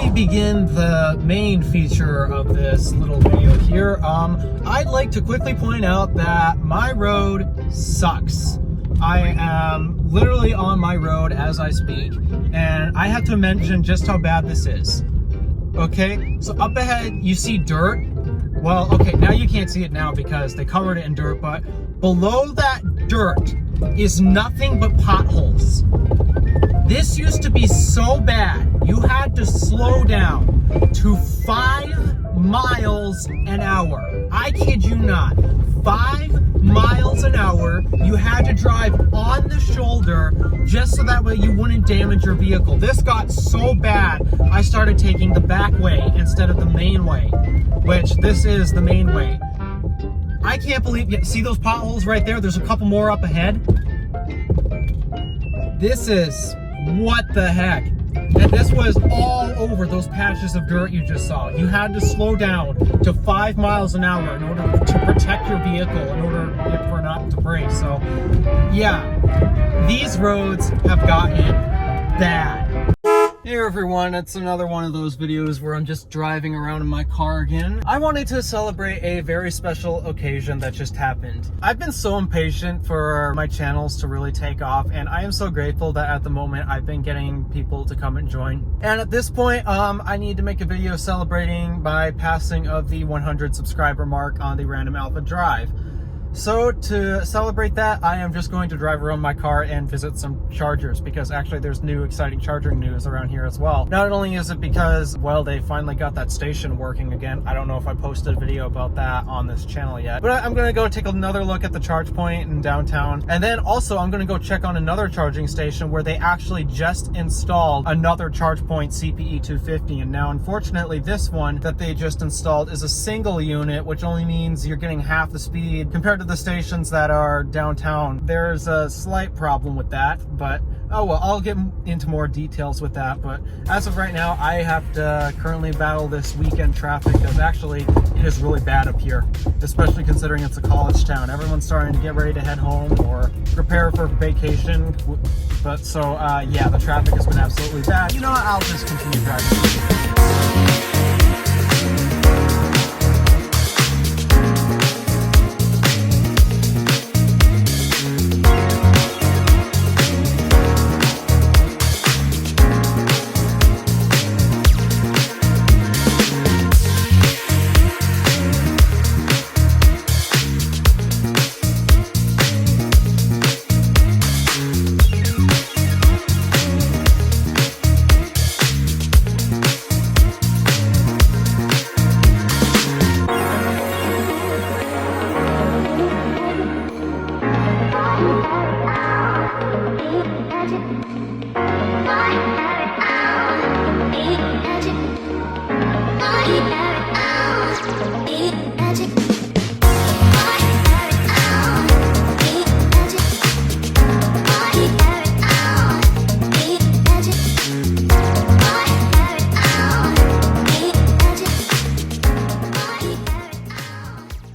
we begin the main feature of this little video here, I'd like to quickly point out that my road sucks. I am literally on my road as I speak, and I have to mention just how bad this is. Okay, so up ahead you see dirt. Well, okay, now you can't see it now because they covered it in dirt, but below that dirt is nothing but potholes. This used to be so bad, you had to slow down to 5 miles an hour. I kid you not. 5 miles an hour, you had to drive on the shoulder just so that way you wouldn't damage your vehicle. This got so bad, I started taking the back way instead of the main way, which this is the main way. I can't believe, see those potholes right there? There's a couple more up ahead. This is, what the heck? And this was all over those patches of dirt you just saw. You had to slow down to 5 miles an hour in order to protect your vehicle, in order for not to break. So, yeah, these roads have gotten bad. Hey everyone, it's another one of those videos where I'm just driving around in my car again. I wanted to celebrate a very special occasion that just happened. I've been so impatient for my channels to really take off, and I am so grateful that at the moment I've been getting people to come and join. And at this point, I need to make a video celebrating my passing of the 100 subscriber mark on the Random Alpha Drive. So to celebrate that, I am just going to drive around my car and visit some chargers, because actually there's new exciting charging news around here as well. Not only is it because, well, they finally got that station working again. I don't know if I posted a video about that on this channel yet, but I'm going to go take another look at the charge point in downtown. And then also I'm going to go check on another charging station where they actually just installed another charge point CPE 250. And now unfortunately this one that they just installed is a single unit, which only means you're getting half the speed compared to the stations that are downtown. There's a slight problem with that, but oh well, I'll get into more details with that. But as of right now, I have to currently battle this weekend traffic, because actually it is really bad up here, especially considering it's a college town. Everyone's starting to get ready to head home or prepare for vacation. But so yeah, the traffic has been absolutely bad. You know what, I'll just continue driving.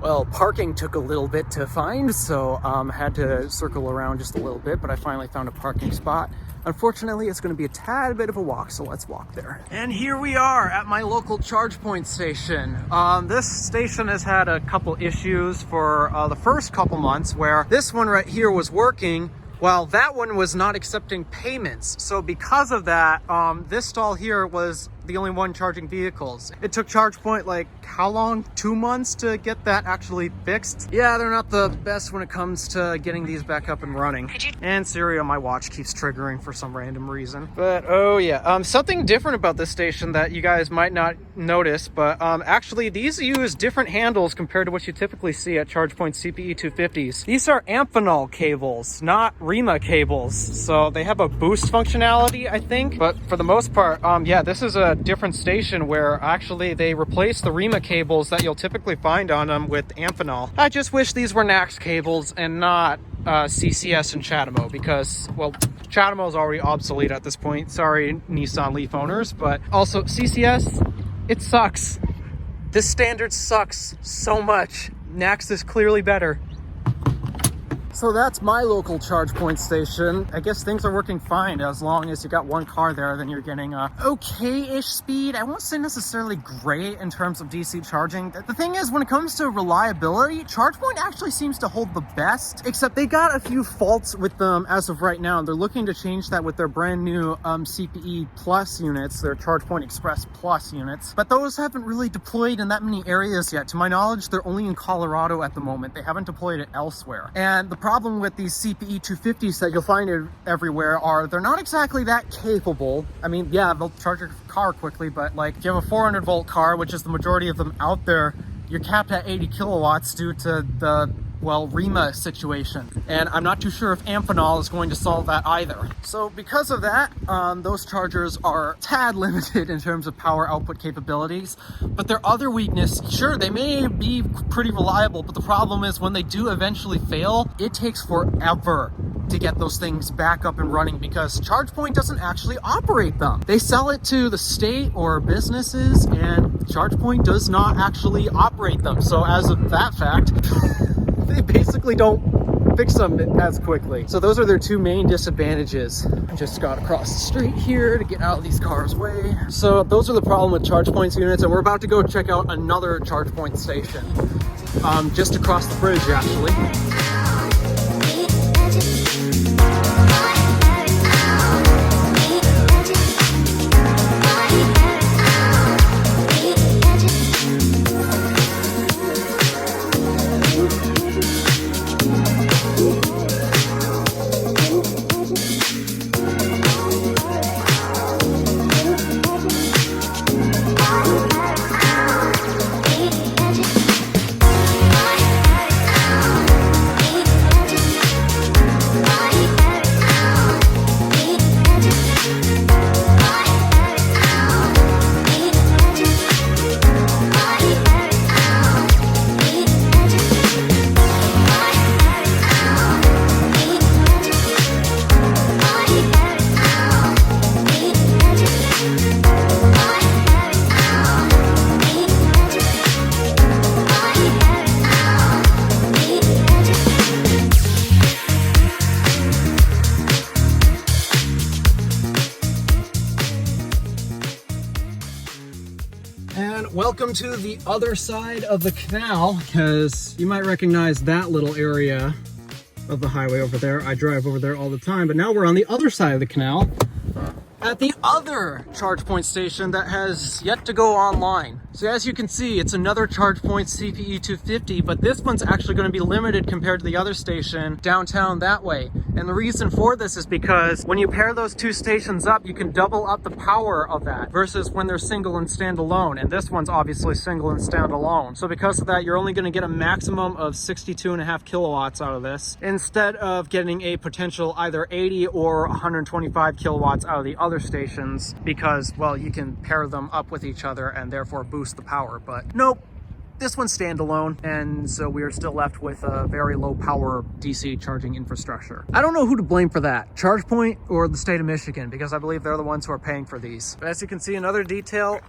Well, parking took a little bit to find, so had to circle around just a little bit, but I finally found a parking spot. Unfortunately, it's going to be a tad bit of a walk, so let's walk there. And here we are at my local charge point station. This station has had a couple issues for the first couple months, where this one right here was working while that one was not accepting payments. So because of that, this stall here was the only one charging vehicles. It took ChargePoint like how long? 2 months to get that actually fixed. Yeah, they're not the best when it comes to getting these back up and running. And Siri on my watch keeps triggering for some random reason. But oh yeah, something different about this station that you guys might not notice, but actually these use different handles compared to what you typically see at ChargePoint CPE 250s. These are Amphenol cables, not REMA cables. So they have a boost functionality, I think, but for the most part, yeah, this is a different station where actually they replace the REMA cables that you'll typically find on them with Amphenol. I just wish these were NACS cables and not CCS and Chatamo, because, well, Chatamo is already obsolete at this point. Sorry, Nissan Leaf owners, but also CCS, it sucks. This standard sucks so much. NACS is clearly better. So that's my local charge point station. I guess things are working fine as long as you got one car there, then you're getting a okay-ish speed. I won't say necessarily great in terms of DC charging. The thing is, when it comes to reliability, ChargePoint actually seems to hold the best, except they got a few faults with them as of right now. They're looking to change that with their brand new CPE Plus units, their ChargePoint Express Plus units, but those haven't really deployed in that many areas yet. To my knowledge, they're only in Colorado at the moment. They haven't deployed it elsewhere. And the problem with these CPE 250s that you'll find everywhere are they're not exactly that capable. I mean, yeah, they'll charge your car quickly, but like if you have a 400 volt car, which is the majority of them out there, you're capped at 80 kilowatts due to the, well, REMA situation. And I'm not too sure if Amphenol is going to solve that either. So because of that, those chargers are tad limited in terms of power output capabilities. But their other weakness, sure, they may be pretty reliable, but the problem is when they do eventually fail, it takes forever to get those things back up and running because ChargePoint doesn't actually operate them. They sell it to the state or businesses, and ChargePoint does not actually operate them. So as of that fact, they basically don't fix them as quickly. So those are their two main disadvantages. I just got across the street here to get out of these cars' way. So those are the problem with ChargePoint's units, and we're about to go check out another ChargePoint station. Just across the bridge, actually. Welcome to the other side of the canal, because you might recognize that little area of the highway over there. I drive over there all the time, but now we're on the other side of the canal at the other ChargePoint station that has yet to go online. So as you can see, it's another ChargePoint CPE 250, but this one's actually going to be limited compared to the other station downtown that way. And the reason for this is because when you pair those two stations up, you can double up the power of that versus when they're single and standalone. And this one's obviously single and standalone. So because of that, you're only going to get a maximum of 62.5 kilowatts out of this instead of getting a potential either 80 or 125 kilowatts out of the other stations because, well, you can pair them up with each other and therefore boost the power. But nope, this one's standalone, and so we are still left with a very low power DC charging infrastructure. I don't know who to blame for that, ChargePoint or the state of Michigan, because I believe they're the ones who are paying for these. But as you can see, another detail,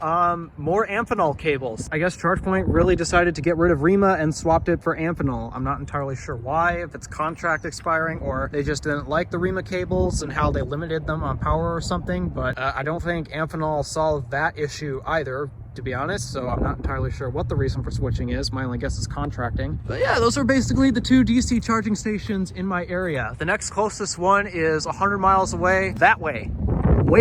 more Amphenol cables. I guess ChargePoint really decided to get rid of REMA and swapped it for Amphenol. I'm not entirely sure why, if it's contract expiring or they just didn't like the REMA cables and how they limited them on power or something, but I don't think Amphenol solved that issue either, to be honest, so I'm not entirely sure what the reason for switching is. My only guess is contracting. But yeah, those are basically the two DC charging stations in my area. The next closest one is 100 miles away, that way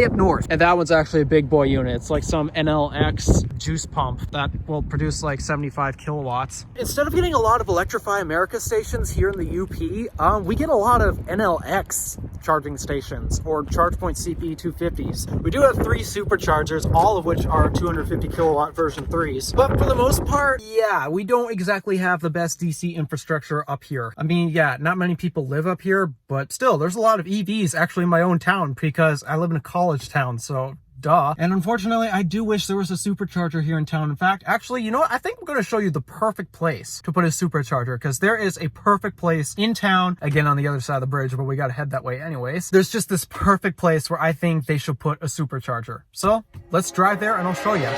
up north. And that one's actually a big boy unit. It's like some NLX juice pump that will produce like 75 kilowatts. Instead of getting a lot of Electrify America stations here in the UP, we get a lot of NLX charging stations or ChargePoint CPE 250s. We do have 3 superchargers, all of which are 250 kilowatt version 3s. But for the most part, yeah, we don't exactly have the best DC infrastructure up here. I mean, yeah, not many people live up here, but still, there's a lot of EVs actually in my own town because I live in a college town, so duh. And unfortunately, I do wish there was a supercharger here in town. In fact, actually, you know what? I think I'm going to show you the perfect place to put a supercharger, because there is a perfect place in town, again, on the other side of the bridge, but we got to head that way anyways. There's just this perfect place where I think they should put a supercharger. So let's drive there and I'll show you.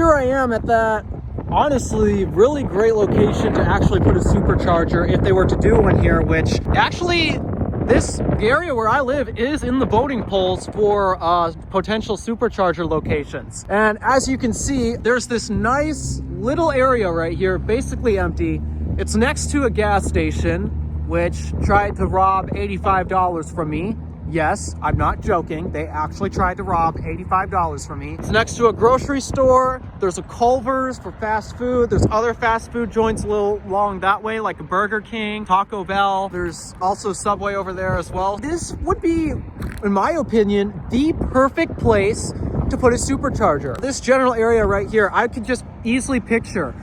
here I am at that honestly really great location to actually put a supercharger if they were to do one here, which actually the area where I live is in the voting polls for potential supercharger locations. And as you can see, there's this nice little area right here, basically empty. It's next to a gas station, which tried to rob $85 from me. Yes, I'm not joking. They actually tried to rob $85 from me. It's next to a grocery store. There's a Culver's for fast food. There's other fast food joints a little along that way, like a Burger King, Taco Bell. There's also Subway over there as well. This would be, in my opinion, the perfect place to put a supercharger. This general area right here, I could just easily picture.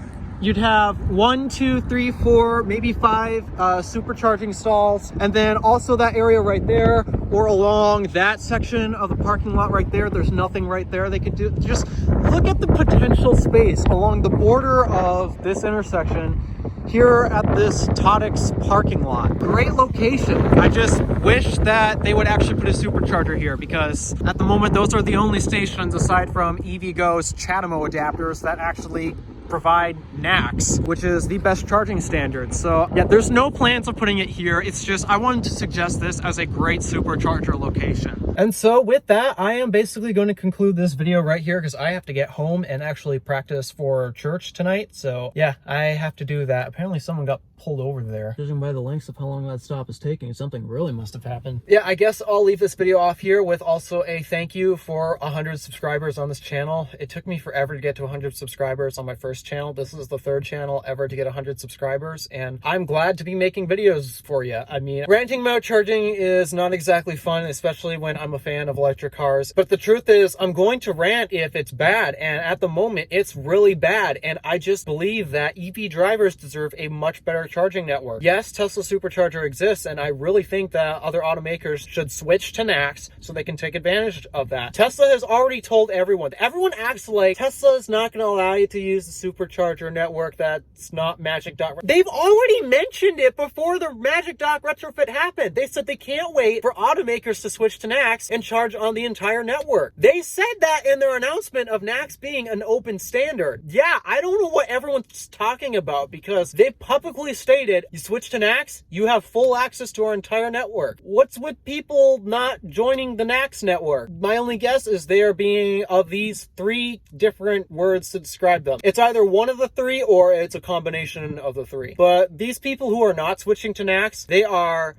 You'd have 1, 2, 3, 4, maybe 5 supercharging stalls. And then also that area right there, or along that section of the parking lot right there, there's nothing right there they could do. Just look at the potential space along the border of this intersection here at this Todix parking lot. Great location. I just wish that they would actually put a supercharger here, because at the moment, those are the only stations aside from EVgo's Chatamo adapters that actually provide NACS, which is the best charging standard. So yeah, there's no plans of putting it here. It's just, I wanted to suggest this as a great supercharger location. And so with that, I am basically going to conclude this video right here, because I have to get home and actually practice for church tonight. So yeah, I have to do that. Apparently someone got pulled over there. Judging by the lengths of how long that stop is taking, something really must have happened. Yeah, I guess I'll leave this video off here with also a thank you for 100 subscribers on this channel. It took me forever to get to 100 subscribers on my first channel. This is the 3rd channel ever to get 100 subscribers, and I'm glad to be making videos for you. I mean, ranting about charging is not exactly fun, especially when I'm a fan of electric cars, but the truth is I'm going to rant if it's bad, and at the moment it's really bad, and I just believe that EV drivers deserve a much better charging network. Yes, Tesla Supercharger exists, and I really think that other automakers should switch to NACS so they can take advantage of that. Tesla has already told everyone. Everyone acts like Tesla is not going to allow you to use the supercharger network that's not Magic Dot. They've already mentioned it before the Magic Dot retrofit happened. They said they can't wait for automakers to switch to NACS and charge on the entire network. They said that in their announcement of NACS being an open standard. Yeah, I don't know what everyone's talking about, because they publicly stated, you switch to NACS, you have full access to our entire network. What's with people not joining the NACS network? My only guess is they are being of these 3 different words to describe them. It's either one of the 3 or it's a combination of the 3. But these people who are not switching to NACS, they are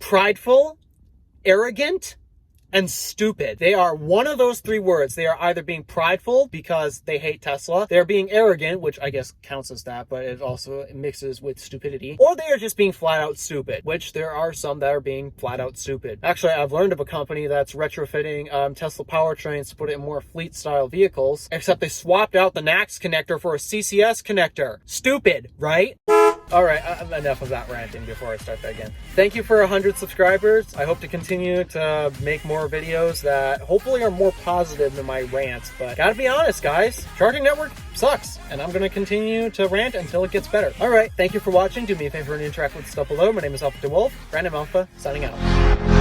prideful, arrogant, and stupid. They are one of those 3 words. They are either being prideful because they hate Tesla, they're being arrogant, which I guess counts as that, but it also mixes with stupidity, or they are just being flat out stupid, which there are some that are being flat out stupid. Actually, I've learned of a company that's retrofitting Tesla powertrains to put it in more fleet style vehicles, except they swapped out the NACS connector for a CCS connector. Stupid, right? All right, enough of that ranting before I start that again. Thank you for 100 subscribers. I hope to continue to make more videos that hopefully are more positive than my rants, but gotta be honest, guys, charging network sucks, and I'm gonna continue to rant until it gets better. All right, thank you for watching. Do me a favor and interact with the stuff below. My name is DeWolf, Random Alpha, signing out.